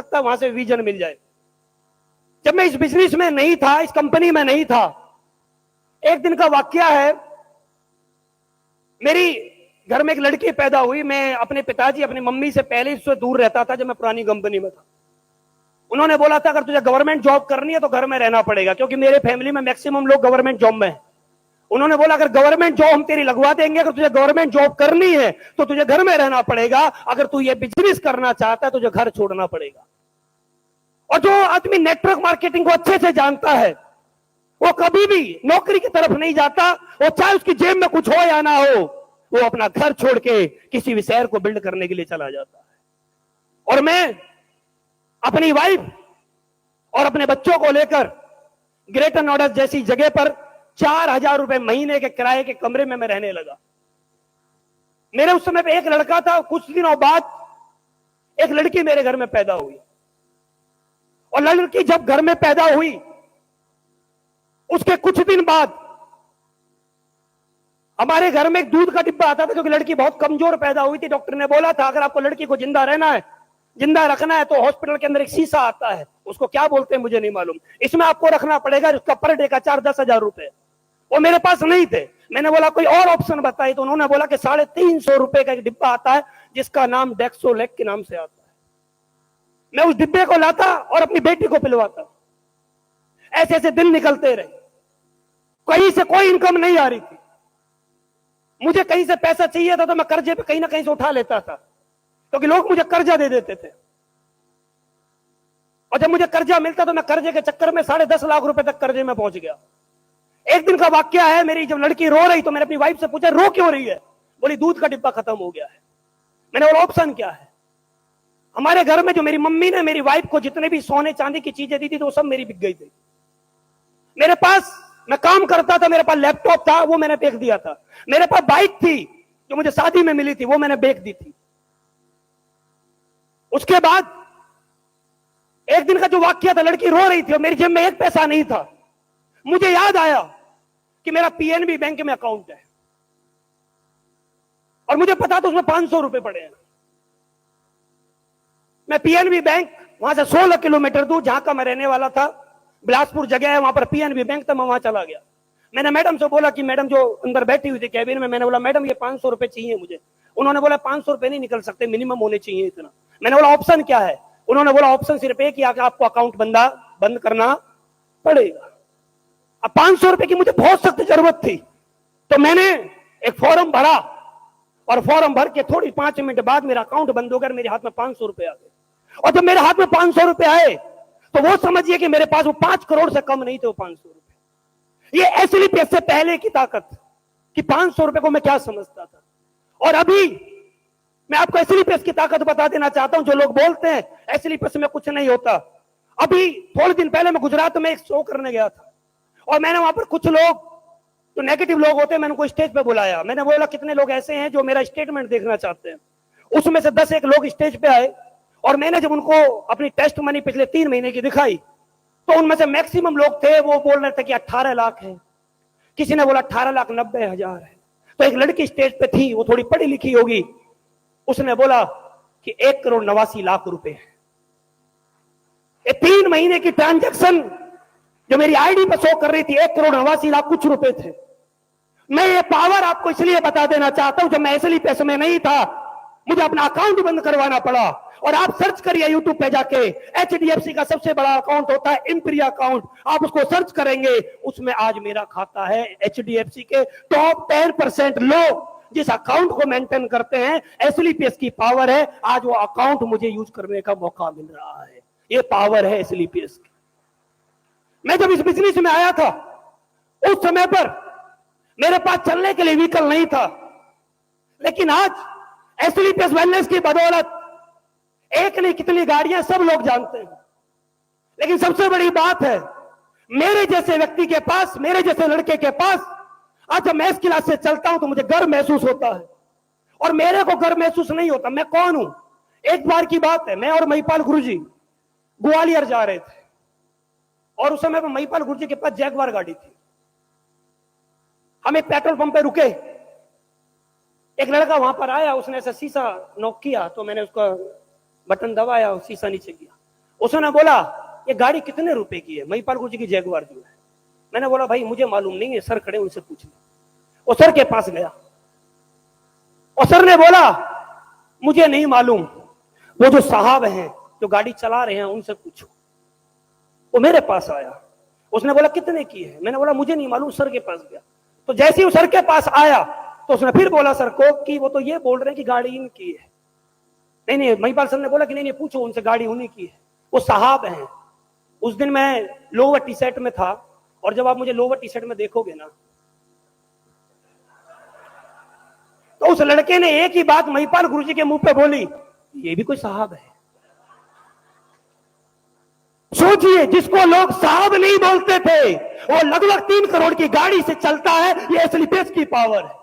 सकता है वहां से विजन मिल जाए। जब मैं इस बिजनेस में नहीं था, इस कंपनी में नहीं था, एक दिन का वाकया है, मेरी घर में एक लड़की पैदा हुई। मैं अपने पिताजी, अपनी मम्मी से पहले इससे दूर रहता था जब मैं पुरानी कंपनी में था। उन्होंने बोला था अगर तुझे गवर्नमेंट जॉब करनी है तो घर में रहना पड़ेगा, क्योंकि मेरे फैमिली में मैक्सिमम लोग गवर्नमेंट जॉब में हैं। उन्होंने बोला अगर गवर्नमेंट जॉब हम तेरी लगवा देंगे, अगर तुझे गवर्नमेंट जॉब करनी है तो तुझे घर में रहना पड़ेगा, अगर तू ये बिजनेस करना चाहता है तुझे घर छोड़ना पड़ेगा। और जो आदमी नेटवर्क मार्केटिंग को अच्छे से जानता है वो कभी भी नौकरी की तरफ नहीं जाता, वो चाहे उसकी जेब में कुछ हो या ना हो, वो अपना घर छोड़ के किसी भी शहर को बिल्ड करने के लिए चला जाता है। और मैं अपनी वाइफ और अपने बच्चों को लेकर ग्रेटर नोएडा जैसी जगह पर 4,000 रुपए महीने के किराए के कमरे में मैं रहने लगा। मेरे उस समय पे एक लड़का था, कुछ दिनों बाद एक लड़की मेरे घर में पैदा हुई। और लड़की जब घर में पैदा हुई उसके कुछ दिन बाद हमारे घर में एक दूध का डिब्बा आता था, क्योंकि लड़की बहुत कमजोर पैदा हुई थी। डॉक्टर ने बोला था अगर आपको लड़की को जिंदा रहना है, जिंदा रखना है, तो हॉस्पिटल के अंदर एक शीशा आता है, उसको क्या बोलते हैं मुझे नहीं मालूम, इसमें आपको रखना पड़ेगा, उसका पर डे का चार्ज 10,000 रुपए। वो मेरे पास नहीं थे। मैंने बोला कोई और ऑप्शन बताई, तो उन्होंने बोला कि 350 रुपए का एक डिब्बा आता है जिसका नाम डेक्सोलेक के नाम से आता है। मैं उस डिब्बे को लाता और अपनी बेटी को पिलवाता। ऐसे ऐसे दिन निकलते रहे, कहीं से कोई इनकम नहीं आ रही थी। मुझे कहीं से पैसा चाहिए था तो मैं कर्जे पे कहीं ना कहीं से उठा लेता था, क्योंकि लोग मुझे कर्जा दे देते थे। और जब मुझे कर्जा मिलता तो मैं कर्जे के चक्कर में 10.5 लाख रुपए तक कर्जे में पहुंच गया। एक दिन का वाकया है, मेरी जब लड़की रो रही तो मैंने अपनी वाइफ से पूछा रो क्यों रही है? बोली दूध का डिब्बा खत्म हो गया है। मैंने बोला ऑप्शन क्या है? हमारे घर में जो मेरी मम्मी ने मेरी वाइफ को जितने भी सोने चांदी की चीजें दी थी तो वो सब मेरी बिक गई थी। मेरे पास, मैं काम करता था, मेरे पास लैपटॉप था, वो मैंने बेच दिया था। मेरे पास बाइक थी जो मुझे शादी में मिली थी, वो मैंने बेच दी थी। उसके बाद एक दिन का जो वाकया था, लड़की रो रही थी और मेरी जेब में एक पैसा नहीं था। मुझे याद आया कि मेरा पीएनबी बैंक में अकाउंट है और मुझे पता था उसमें 500 रुपए पड़े हैं। मैं पीएनबी बैंक, वहां से 16 किलोमीटर दूर जहां का मैं रहने वाला था, बिलासपुर जगह है, वहां पर पीएनबी बैंक था, मैं वहां चला गया। मैंने मैडम से बोला कि मैडम जो अंदर बैठी हुई थी कैबिन में, मैंने बोला मैडम ये 500 रुपए चाहिए मुझे। उन्होंने बोला 500 रुपए नहीं निकल सकते, मिनिमम होने चाहिए इतना। मैंने बोला ऑप्शन क्या है? उन्होंने बोला ऑप्शन सिर्फ एक ही कि आपको अकाउंट बंद करना पड़ेगा। अब 500 रुपए की मुझे बहुत सख्त जरूरत थी, तो मैंने एक फॉर्म भरा और फॉर्म भर के थोड़ी 5 मिनट बाद मेरा अकाउंट बंद हो गया, मेरे हाथ में 500 रुपए आ गए। और जब मेरे हाथ में 500 रुपए आए तो वो समझिए कि मेरे पास वो 5 करोड़ से कम नहीं थे वो 500 रुपए। ये एसएलपीएस से पहले की ताकत कि 500 रुपए को मैं क्या समझता था। और अभी मैं आपको एसएलपीएस की ताकत बता देना चाहता हूं। जो लोग बोलते हैं एसएलपीएस में कुछ नहीं होता, अभी थोड़े दिन पहले मैं गुजरात में एक शो करने गया था और मैंने वहां पर कुछ लोग जो नेगेटिव लोग होते हैं, मैंने उनको स्टेज पे बुलाया। मैंने बोला कितने लोग ऐसे हैं जो मेरा स्टेटमेंट देखना चाहते हैं। उसमें से 10 एक लोग स्टेज पे आए और मैंने जब उनको अपनी टेस्ट मनी पिछले 3 महीने की दिखाई तो उनमें से मैक्सिमम लोग थे वो बोल रहे थे कि 18 लाख है, किसी ने बोला 18,90,000 है। तो एक लड़की स्टेज पे थी, वो थोड़ी पढ़ी लिखी होगी, उसने बोला कि 1,89,00,000 रुपए है। ये 3 महीने की ट्रांजैक्शन जो मेरी आईडी पर शो कर रही थी 1,89,00,000 कुछ रुपए थे। मैं ये पावर आपको इसलिए बता देना चाहता हूं, जब मैं इसलिए पैसे में नहीं था मुझे अपना अकाउंट बंद करवाना पड़ा। और आप सर्च करिए यूट्यूब पे जाके, एचडीएफसी का सबसे बड़ा अकाउंट होता है इंपीरिया अकाउंट, आप उसको सर्च करेंगे, उसमें आज मेरा खाता है। एचडीएफसी के टॉप 10% लोग जिस अकाउंट को मेंटेन करते हैं, एसएलपीएस की पावर है, आज वो अकाउंट मुझे यूज करने का मौका मिल रहा है। ये पावर है एसएलपीएस की। मैं जब इस बिजनेस में आया था उस समय पर मेरे पास चलने के लिए व्हीकल नहीं था, लेकिन आज एसएलपीएस वेलनेस की बदौलत एक नहीं कितनी गाड़ियां सब लोग जानते हैं। लेकिन सबसे बड़ी बात है मेरे जैसे व्यक्ति के पास, मेरे जैसे लड़के के पास, आज जब मैं इस क्लास से चलता हूं तो मुझे गर्व महसूस होता है। और मेरे को गर्व महसूस नहीं होता। मैं कौन हूं? एक बार की बात है, मैं और महिपाल गुरुजी ग्वालियर जा रहे थे और उस समय पर महिपाल गुरुजी के पास जैगवार गाड़ी थी। हम एक पेट्रोल पंप पे रुके, एक लड़का वहां पर आया, उसने ऐसा शीशा नॉक किया तो मैंने उसका बटन दबाया और शीशा नीचे गया। उसने बोला ये गाड़ी कितने रुपए की है, महिपाल गुरु जी की जैगुआर जो है। मैंने बोला भाई मुझे मालूम नहीं है, सर खड़े उनसे पूछ लो। वो सर के पास गया और सर ने बोला मुझे नहीं मालूम, वो जो साहब हैं जो गाड़ी चला रहे हैं उनसे पूछो। वो मेरे पास आया, उसने बोला कितने की है, मैंने बोला मुझे नहीं मालूम, सर के पास गया। तो जैसे ही वो सर के पास आया तो उसने फिर बोला सर को कि वो तो ये बोल रहे हैं कि गाड़ी इनकी है। नहीं नहीं, महिपाल सर ने बोला कि नहीं नहीं पूछो उनसे, गाड़ी उन्हीं की है, वो साहब हैं। उस दिन मैं लोअर टी शर्ट में था, और जब आप मुझे लोअर टी शर्ट में देखोगे ना, तो उस लड़के ने एक ही बात महिपाल गुरुजी के मुंह पे बोली, ये भी कोई साहब है। सोचिए, जिसको लोग साहब नहीं बोलते थे वो लगभग 3 करोड़ की गाड़ी से चलता है, ये असली देश की पावर है।